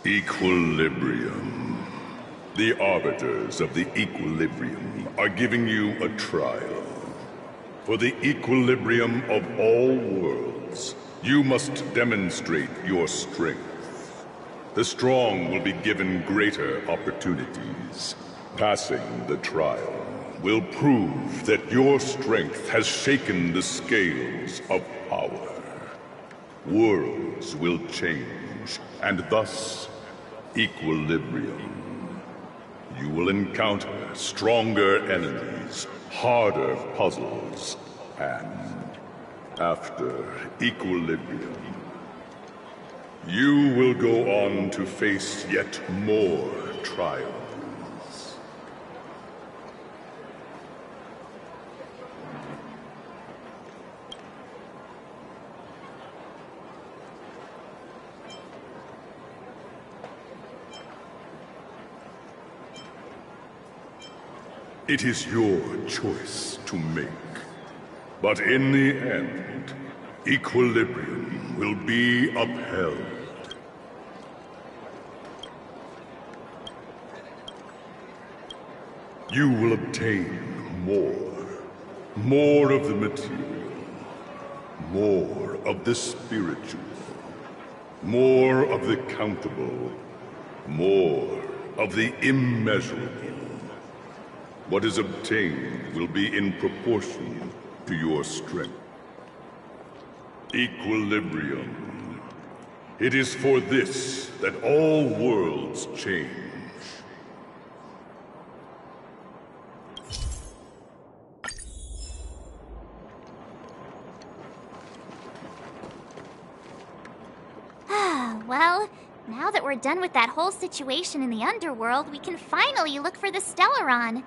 Equilibrium. The arbiters of the equilibrium are giving you a trial. For the equilibrium of all worlds, you must demonstrate your strength. The strong will be given greater opportunities. Passing the trial will prove that your strength has shaken the scales of power. Worlds will change, and thus equilibrium. You will encounter stronger enemies, harder puzzles, and after equilibrium, you will go on to face yet more trials. It is your choice to make. But in the end, equilibrium will be upheld. You will obtain more of the material, more of the spiritual, more of the countable, more of the immeasurable. What is obtained will be in proportion to your strength. Equilibrium. It is for this that all worlds change. Well, now that we're done with that whole situation in the underworld, we can finally look for the Stellaron.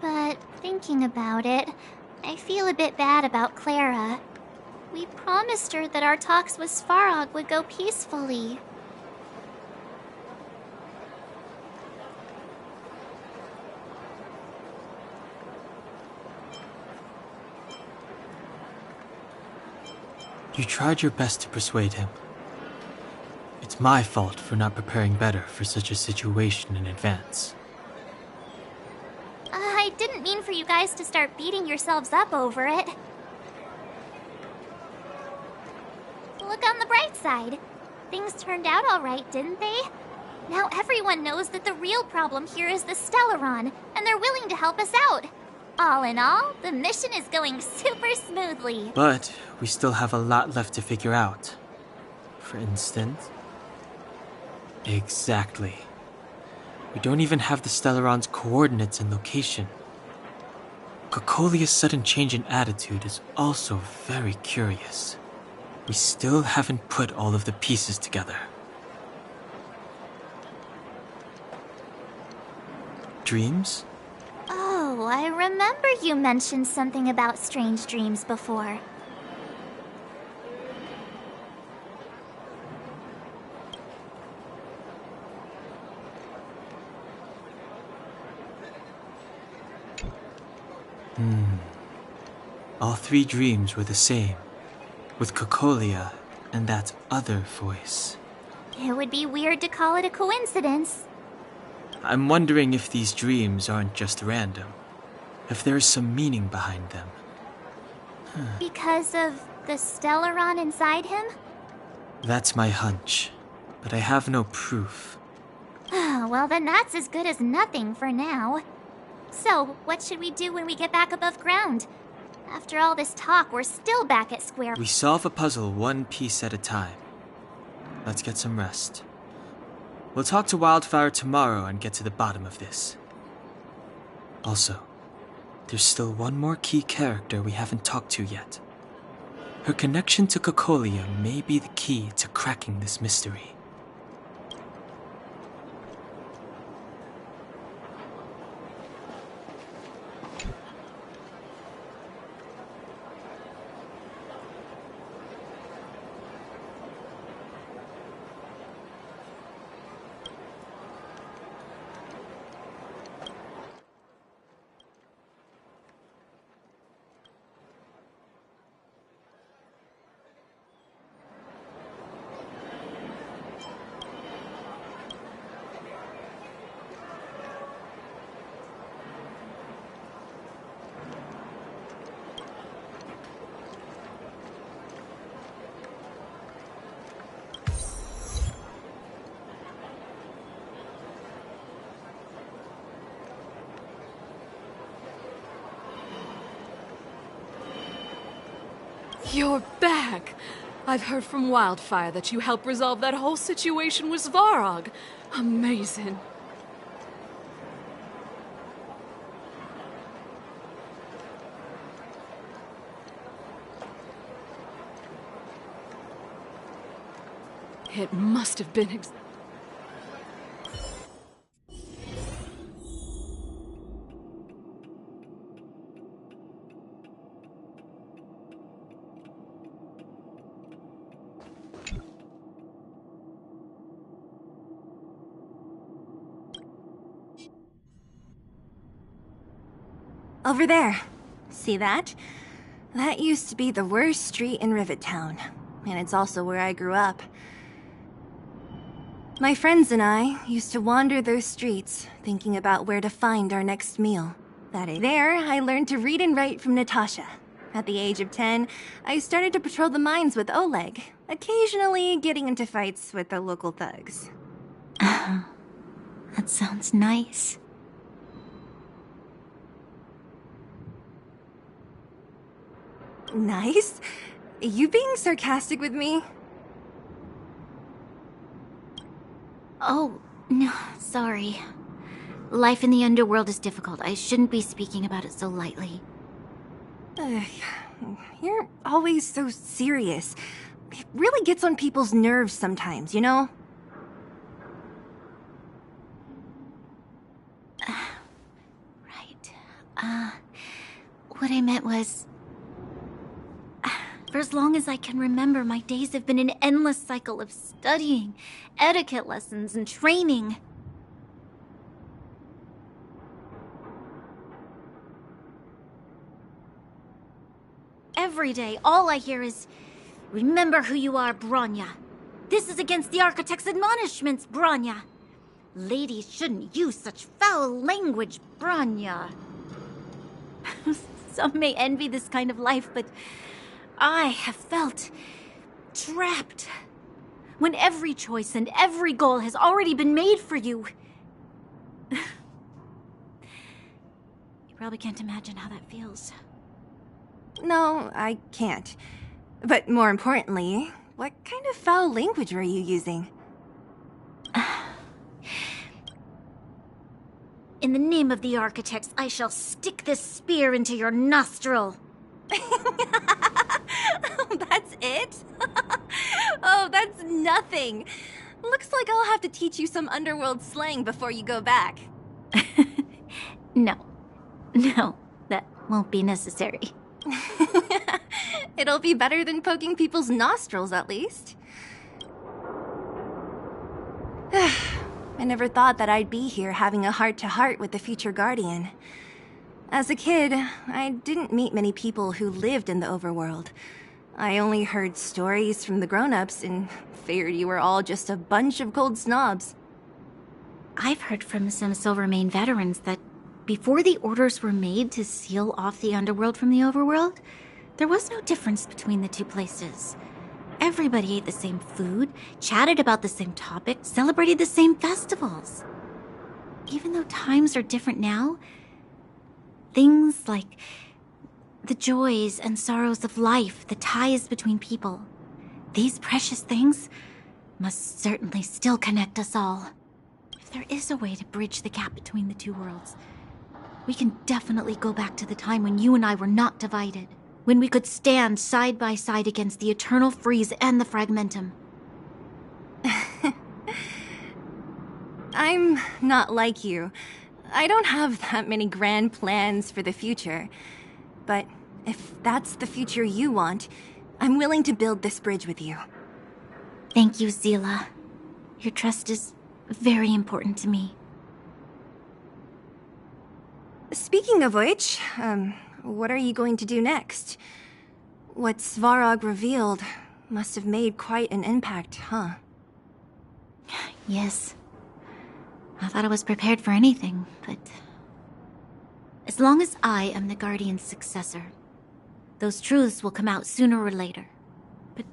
But thinking about it, I feel a bit bad about Clara. We promised her that our talks with Svarog would go peacefully. You tried your best to persuade him. It's my fault for not preparing better for such a situation in advance. I didn't mean for you guys to start beating yourselves up over it. Look on the bright side. Things turned out all right, didn't they? Now everyone knows that the real problem here is the Stellaron, and they're willing to help us out. All in all, the mission is going super smoothly. But we still have a lot left to figure out. For instance... Exactly. We don't even have the Stellaron's coordinates and location. Cocolia's sudden change in attitude is also very curious. We still haven't put all of the pieces together. Dreams? Oh, I remember you mentioned something about strange dreams before. All three dreams were the same, with Cocolia and that other voice. It would be weird to call it a coincidence. I'm wondering if these dreams aren't just random, if there is some meaning behind them. Because of the Stellaron inside him? That's my hunch, but I have no proof. Well, then that's as good as nothing for now. So, what should we do when we get back above ground? After all this talk, we're still back at square. We solve a puzzle one piece at a time. Let's get some rest. We'll talk to Wildfire tomorrow and get to the bottom of this. Also, there's still one more key character we haven't talked to yet. Her connection to Cocolia may be the key to cracking this mystery. You're back! I've heard from Wildfire that you helped resolve that whole situation with Svarog. Amazing. It must have been Over there. See that? That used to be the worst street in Rivet Town. And it's also where I grew up. My friends and I used to wander those streets, thinking about where to find our next meal. There, I learned to read and write from Natasha. At the age of 10, I started to patrol the mines with Oleg, occasionally getting into fights with the local thugs. That sounds nice. Nice? You being sarcastic with me? Oh, no, sorry. Life in the underworld is difficult. I shouldn't be speaking about it so lightly. You're always so serious. It really gets on people's nerves sometimes, you know? Right. What I meant was... For as long as I can remember, my days have been an endless cycle of studying, etiquette lessons, and training. Every day, all I hear is, "Remember who you are, Bronya. This is against the Architect's admonishments, Bronya. Ladies shouldn't use such foul language, Bronya." Some may envy this kind of life, but I have felt trapped. When every choice and every goal has already been made for you. You probably can't imagine how that feels. No, I can't. But more importantly, what kind of foul language were you using? In the name of the Architects, I shall stick this spear into your nostril. That's it? Oh, that's nothing. Looks like I'll have to teach you some underworld slang before you go back. No, that won't be necessary. It'll be better than poking people's nostrils, at least. I never thought that I'd be here having a heart-to-heart with the future Guardian. As a kid, I didn't meet many people who lived in the overworld. I only heard stories from the grown-ups and figured you were all just a bunch of cold snobs. I've heard from some Silvermane veterans that before the orders were made to seal off the underworld from the overworld, there was no difference between the two places. Everybody ate the same food, chatted about the same topics, celebrated the same festivals. Even though times are different now, things like the joys and sorrows of life, the ties between people, these precious things must certainly still connect us all. If there is a way to bridge the gap between the two worlds, we can definitely go back to the time when you and I were not divided, when we could stand side by side against the Eternal Freeze and the Fragmentum. I'm not like you. I don't have that many grand plans for the future. But if that's the future you want, I'm willing to build this bridge with you. Thank you, Zila. Your trust is very important to me. Speaking of which, what are you going to do next? What Svarog revealed must have made quite an impact, huh? Yes. I thought I was prepared for anything, but... As long as I am the Guardian's successor, those truths will come out sooner or later. But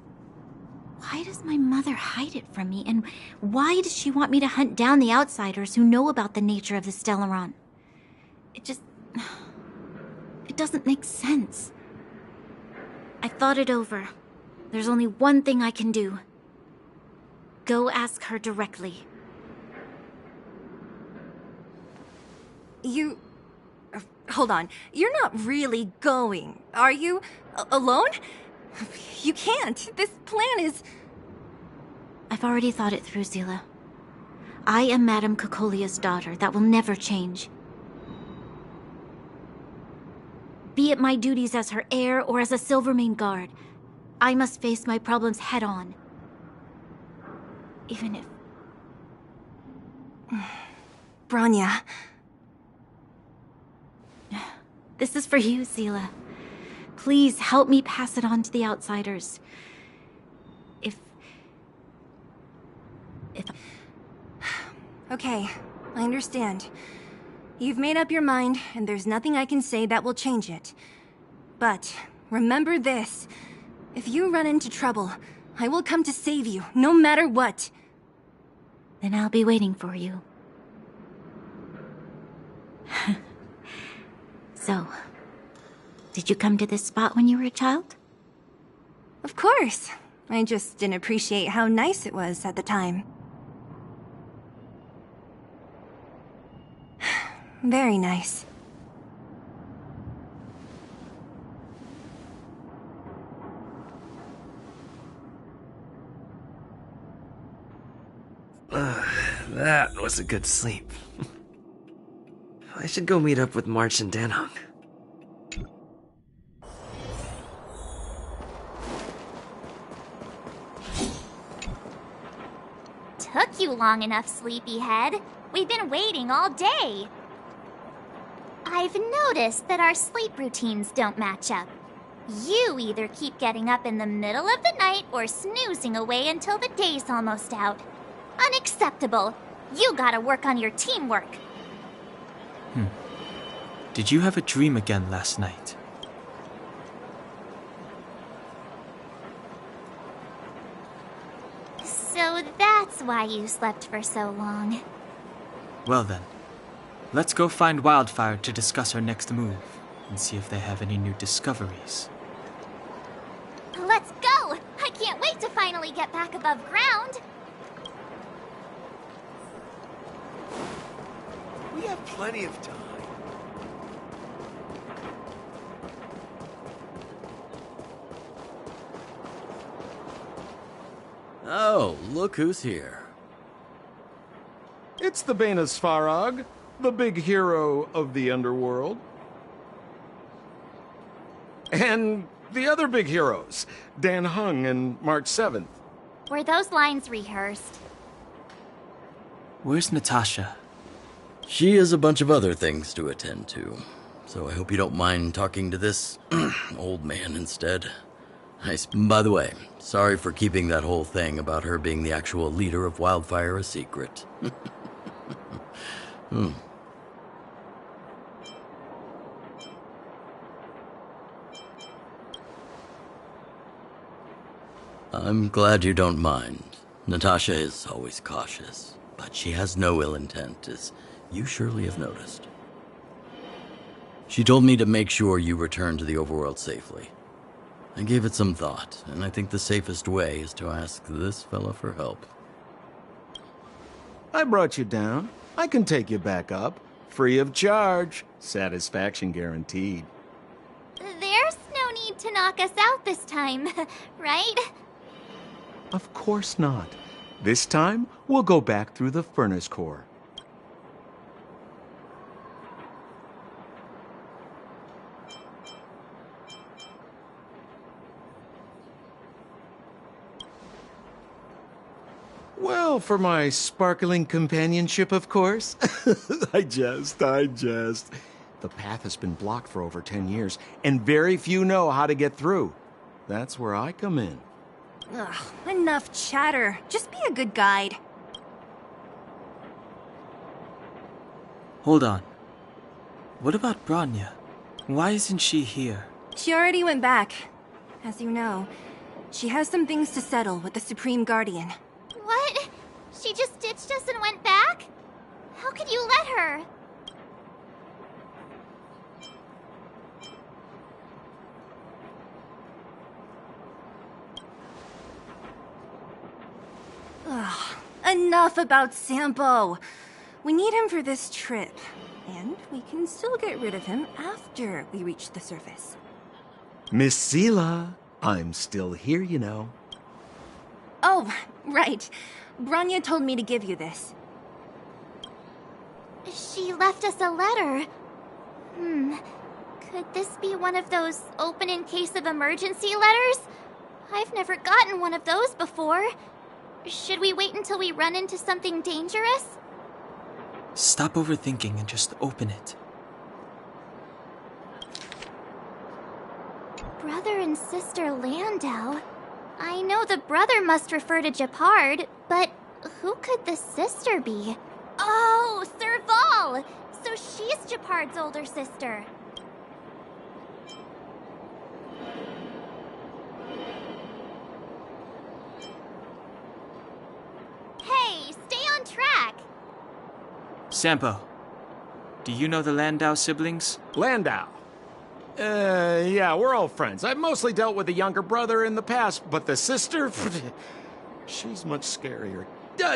why does my mother hide it from me? And why does she want me to hunt down the outsiders who know about the nature of the Stellaron? It doesn't make sense. I thought it over. There's only one thing I can do. Go ask her directly. You... Hold on. You're not really going, are you? Alone? You can't. This plan is... I've already thought it through, Zila. I am Madame Cocolia's daughter. That will never change. Be it my duties as her heir or as a Silvermane guard, I must face my problems head on. Even if... Bronya. This is for you, Zila. Please help me pass it on to the outsiders. If... Okay, I understand. You've made up your mind, and there's nothing I can say that will change it. But remember this. If you run into trouble, I will come to save you, no matter what. Then I'll be waiting for you. So, did you come to this spot when you were a child? Of course. I just didn't appreciate how nice it was at the time. Very nice. That was a good sleep. I should go meet up with March and Danhong. Took you long enough, sleepyhead. We've been waiting all day. I've noticed that our sleep routines don't match up. You either keep getting up in the middle of the night or snoozing away until the day's almost out. Unacceptable. You gotta work on your teamwork. Did you have a dream again last night? So that's why you slept for so long. Well then, let's go find Wildfire to discuss our next move and see if they have any new discoveries. Let's go! I can't wait to finally get back above ground. We have plenty of time. Oh, look who's here. It's the Bane of Svarog, the big hero of the underworld. And the other big heroes, Danhong and March 7th. Were those lines rehearsed? Where's Natasha? She has a bunch of other things to attend to, so I hope you don't mind talking to this old man instead. By the way, sorry for keeping that whole thing about her being the actual leader of Wildfire a secret. I'm glad you don't mind. Natasha is always cautious, but she has no ill intent, as you surely have noticed. She told me to make sure you return to the overworld safely. I gave it some thought, and I think the safest way is to ask this fella for help. I brought you down. I can take you back up. Free of charge. Satisfaction guaranteed. There's no need to knock us out this time, right? Of course not. This time, we'll go back through the furnace core. Well, for my sparkling companionship, of course. I jest. The path has been blocked for over 10 years, and very few know how to get through. That's where I come in. Ugh, enough chatter. Just be a good guide. Hold on. What about Bronya? Why isn't she here? She already went back. As you know, she has some things to settle with the Supreme Guardian. What? She just ditched us and went back? How could you let her? Enough about Sampo. We need him for this trip. And we can still get rid of him after we reach the surface. Miss Sela, I'm still here, you know. Oh, right. Branya told me to give you this. She left us a letter. Could this be one of those open in case of emergency letters? I've never gotten one of those before. Should we wait until we run into something dangerous? Stop overthinking and just open it. Brother and sister Landau. I know the brother must refer to Japard, but who could the sister be? Oh, Serval! So she's Japard's older sister. Hey, stay on track! Sampo, do you know the Landau siblings? Landau. Yeah, we're old friends. I've mostly dealt with the younger brother in the past, but the sister, she's much scarier.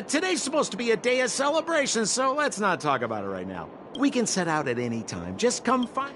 Today's supposed to be a day of celebration, so let's not talk about it right now. We can set out at any time. Just come find...